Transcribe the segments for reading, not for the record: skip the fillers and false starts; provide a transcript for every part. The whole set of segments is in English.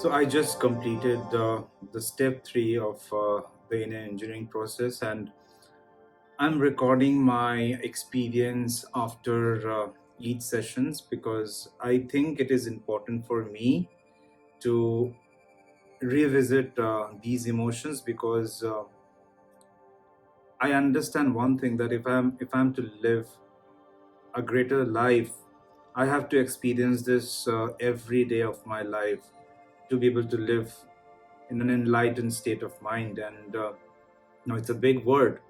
So I just completed the step three of the inner engineering process, and I'm recording my experience after each sessions because I think it is important for me to revisit these emotions because I understand one thing that if I'm to live a greater life, I have to experience this every day of my life to be able to live in an enlightened state of mind. And it's a big word,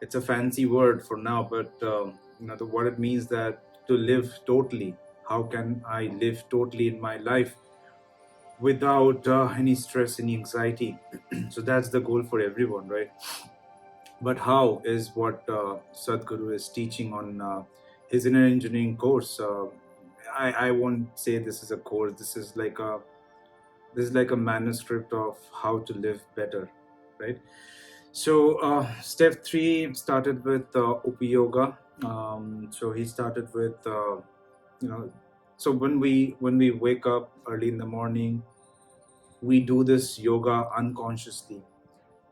it's a fancy word for now, but what it means that to live totally. How can I live totally in my life without any stress, any anxiety? So that's the goal for everyone, right? But how is what Sadhguru is teaching on his inner engineering course. I won't say this is a course. This is like a manuscript of how to live better, right? So step three started with Upi Yoga. So he started with you know. So when we wake up early in the morning, we do this yoga unconsciously.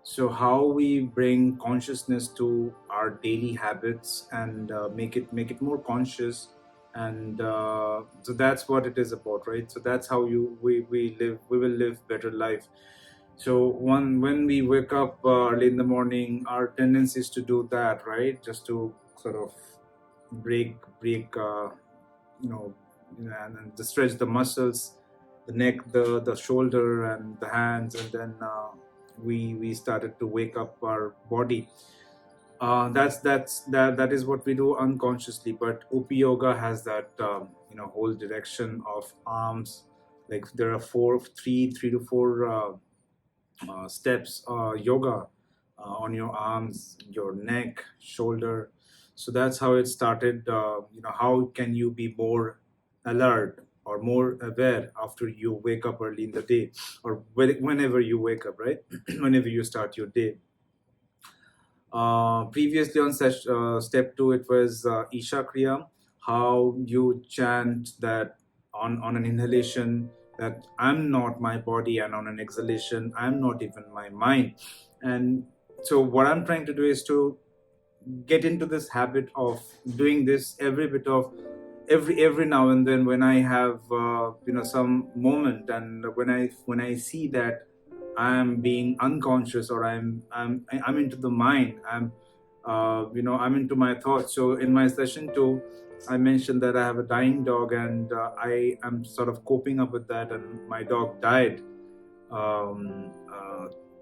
So how we bring consciousness to our daily habits and make it more conscious, and so that's what it is about, right? So that's how we will live better life. So when we wake up early in the morning, our tendency is to do that, right? Just to sort of break you know and to stretch the muscles, the neck, the shoulder, and the hands, and then we started to wake up our body. That is what we do unconsciously. But Upi Yoga has that whole direction of arms. Like there are three to four steps yoga on your arms, your neck, shoulder. So that's how it started. How can you be more alert or more aware after you wake up early in the day, or whenever you wake up, right? Whenever you start your day. Previously on step two, it was Isha Kriya, how you chant that on an inhalation, that I'm not my body, and on an exhalation, I'm not even my mind. And so what I'm trying to do is to get into this habit of doing this every bit of every now and then when I have some moment, and when I see that I'm being unconscious, or I'm into the mind, I'm into my thoughts. So in my session too, I mentioned that I have a dying dog, and I am sort of coping up with that, and my dog died a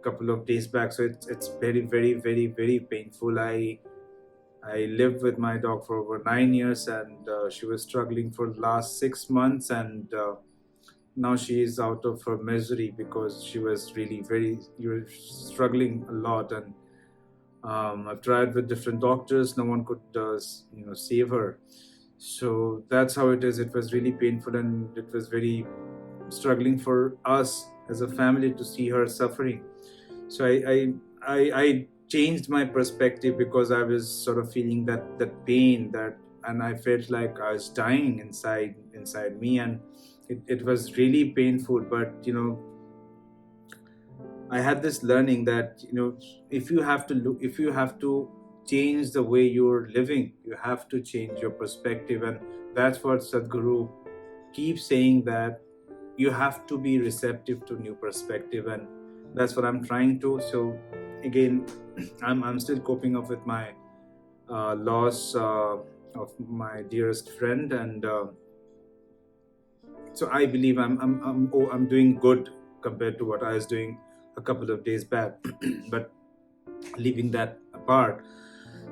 couple of days back. So it's very, very, very, very painful. I lived with my dog for over 9 years, and she was struggling for the last 6 months, and now she is out of her misery because she was really very struggling a lot. And I've tried with different doctors, no one could save her. So that's how it is. It was really painful, and it was very struggling for us as a family to see her suffering. So I changed my perspective because I was sort of feeling that pain, that, and I felt like I was dying inside me, and it was really painful. But I had this learning that if you have to change the way you're living, you have to change your perspective. And that's what Sadhguru keeps saying, that you have to be receptive to new perspective. And that's what I'm trying to. So again, I'm still coping up with my loss of my dearest friend, and so I believe I'm doing good compared to what I was doing a couple of days back. But leaving that apart,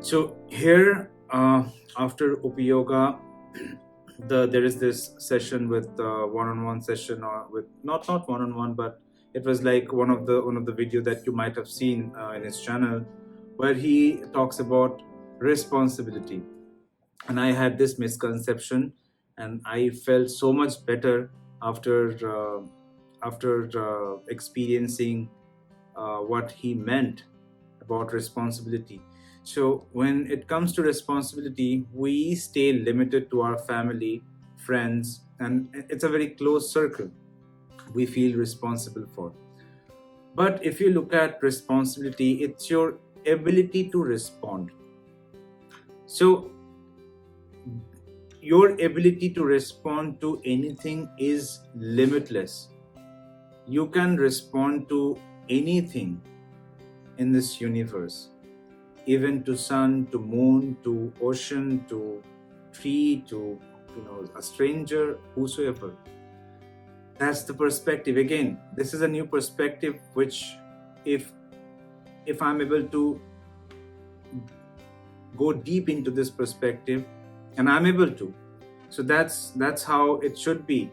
so here after Upi Yoga, there is this session with one-on-one session, or with not one-on-one, but it was like one of the video that you might have seen in his channel, where he talks about responsibility. And I had this misconception, and I felt so much better after experiencing what he meant about responsibility. So when it comes to responsibility, we stay limited to our family, friends, and it's a very close circle. we feel responsible for. But if you look at responsibility, it's your ability to respond. So your ability to respond to anything is limitless. You can respond to anything in this universe, even to sun, to moon, to ocean, to tree, to a stranger, whosoever. That's the perspective. Again, this is a new perspective, which if I'm able to go deep into this perspective, and I'm able to, so that's how it should be.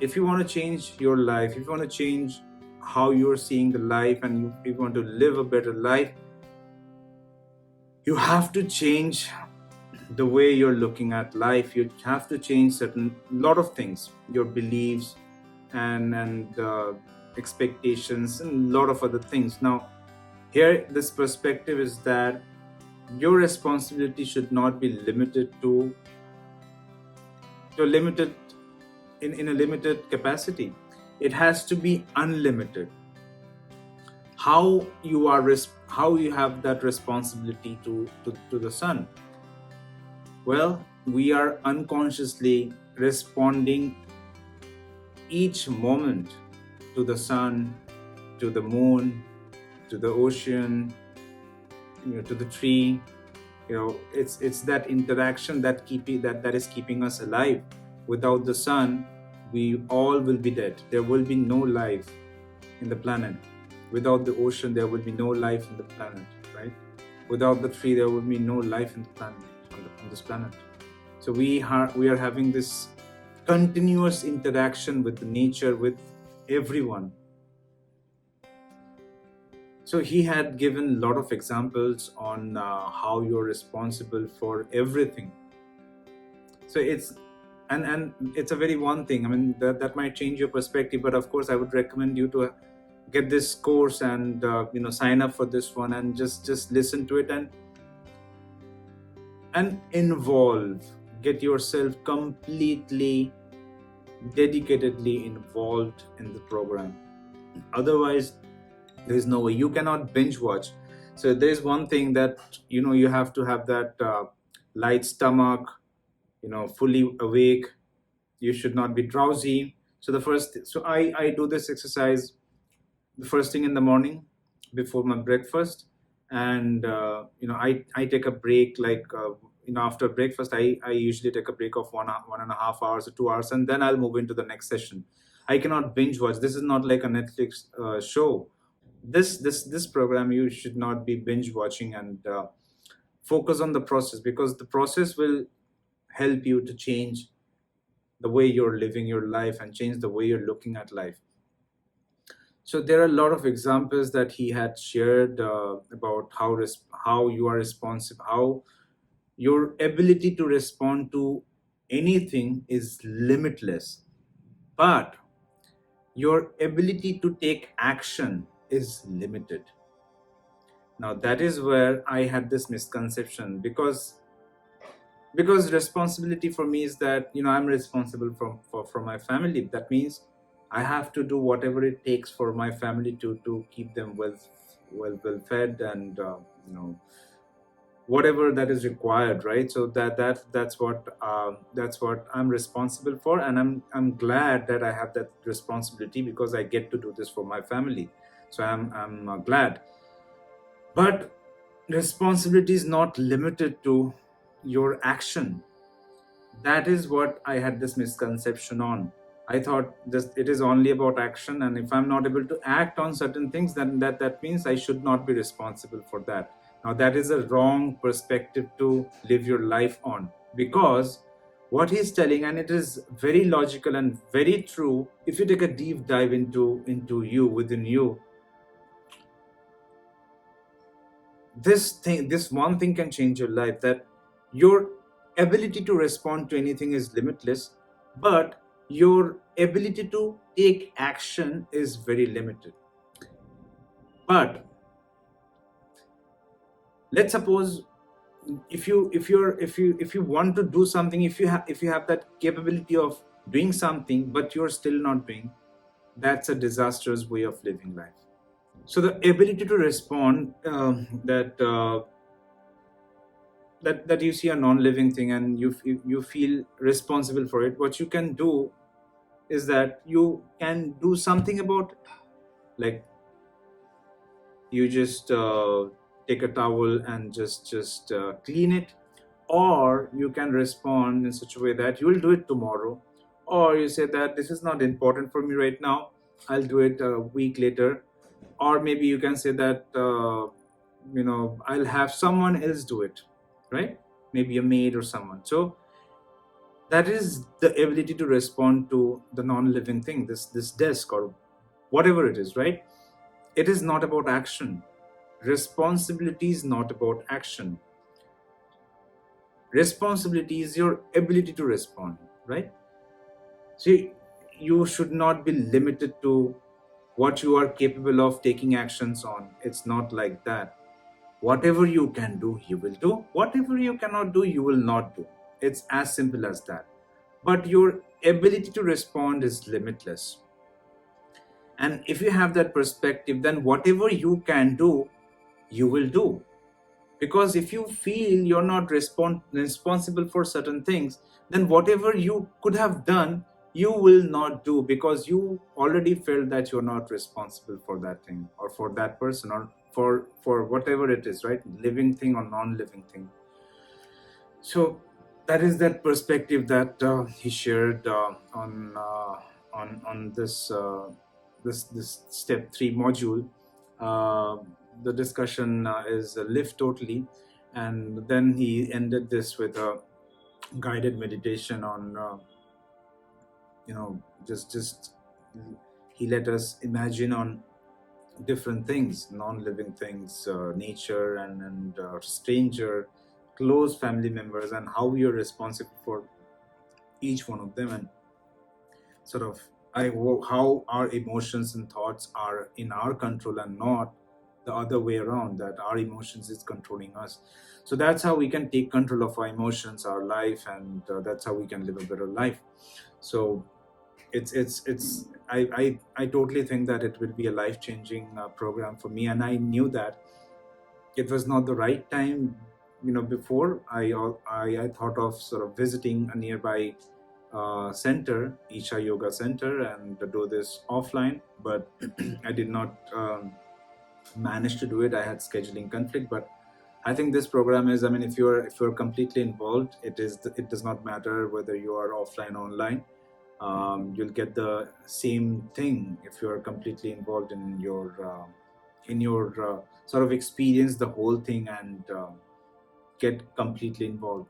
If you want to change your life, if you want to change how you're seeing the life, and you want to live a better life, you have to change the way you're looking at life. You have to change lot of things, your beliefs and expectations, and a lot of other things. Now here, this perspective is that your responsibility should not be limited to limited in a limited capacity. It has to be unlimited. How you have that responsibility to the sun? Well, we are unconsciously responding each moment to the sun, to the moon, to the ocean, to the tree. It's that interaction that is keeping us alive. Without the sun, we all will be dead. There will be no life in the planet. Without the ocean, there will be no life in the planet, right? Without the tree, there will be no life in the planet, on this planet. So we are having this continuous interaction with the nature, with everyone. So he had given a lot of examples on how you're responsible for everything. So it's a very one thing. I mean, that might change your perspective, but of course I would recommend you to get this course and sign up for this one, and just listen to it and involve. Get yourself completely, dedicatedly involved in the program. Otherwise, there is no way. You cannot binge watch. So there's one thing that you have to have that light stomach, fully awake. You should not be drowsy. So I do this exercise the first thing in the morning before my breakfast, and I take a break, like after breakfast I usually take a break of 1.5 hours or 2 hours, and then I'll move into the next session. I cannot binge watch. This is not like a Netflix show. This program, you should not be binge watching, and focus on the process, because the process will help you to change the way you're living your life and change the way you're looking at life. So there are a lot of examples that he had shared about how you are responsive, how your ability to respond to anything is limitless, but your ability to take action is limited. Now that is where I had this misconception, because responsibility for me is that I'm responsible for my family. That means I have to do whatever it takes for my family to keep them well fed, and whatever that is required, right? So that's what I'm responsible for, and I'm glad that I have that responsibility, because I get to do this for my family. So I'm glad. But responsibility is not limited to your action. That is what I had this misconception on. I thought it is only about action, and if I'm not able to act on certain things, then that means I should not be responsible for that. Now that is a wrong perspective to live your life on, because what he's telling, and it is very logical and very true, if you take a deep dive into you, within you, this one thing can change your life, that your ability to respond to anything is limitless, but your ability to take action is very limited. But let's suppose if you want to do something, if you have that capability of doing something, but you're still not doing, that's a disastrous way of living life. So the ability to respond, that you see a non-living thing and you feel responsible for it, what you can do is that you can do something about it. Like, you just take a towel and just clean it, or you can respond in such a way that you will do it tomorrow, or you say that this is not important for me right now, I'll do it a week later. Or maybe you can say that I'll have someone else do it, right? Maybe a maid or someone. So that is the ability to respond to the non-living thing, this desk or whatever it is, right? It is not about action. Responsibility is not about action. Responsibility is your ability to respond, right? See, you should not be limited to what you are capable of taking actions on. It's not like that. Whatever you can do, you will do. Whatever you cannot do, you will not do. It's as simple as that. But your ability to respond is limitless. And if you have that perspective, then whatever you can do, you will do. Because if you feel you're not responsible for certain things, then whatever you could have done, you will not do, because you already felt that you're not responsible for that thing or for that person or for whatever it is, right? Living thing or non-living thing. So that is that perspective that he shared on this step 3 module. uh, the discussion is live totally, and then he ended this with a guided meditation on just he let us imagine on different things, non-living things, nature and stranger, close family members, and how you're responsible for each one of them, and sort of how our emotions and thoughts are in our control and not the other way around, that our emotions is controlling us. So that's how we can take control of our emotions, our life, and that's how we can live a better life. So it's I totally think that it will be a life-changing program for me, and I knew that it was not the right time. Before I thought of sort of visiting a nearby center, Isha Yoga Center, and to do this offline, but I did not manage to do it. I had scheduling conflict, but I think this program is, I mean, if you're completely involved, it does not matter whether you are offline or online. You'll get the same thing if you're completely involved in your sort of experience the whole thing and get completely involved.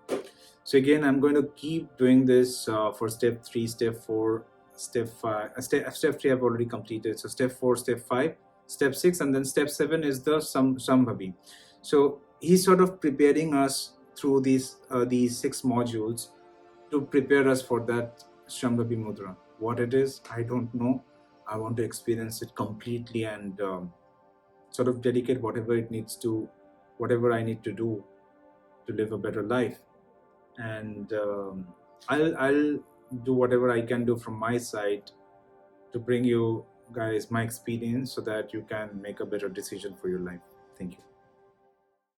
So again, I'm going to keep doing this for step 3, step 4, step 5. Step 3 I've already completed. So step 4, step 5, step 6, and then step 7 is the Sambhavi. So he's sort of preparing us through these 6 modules to prepare us for that Shambhavi Mudra. What it is, I don't know. I want to experience it completely and sort of dedicate whatever I need to do to live a better life. And I'll do whatever I can do from my side to bring you guys my experience so that you can make a better decision for your life. Thank you.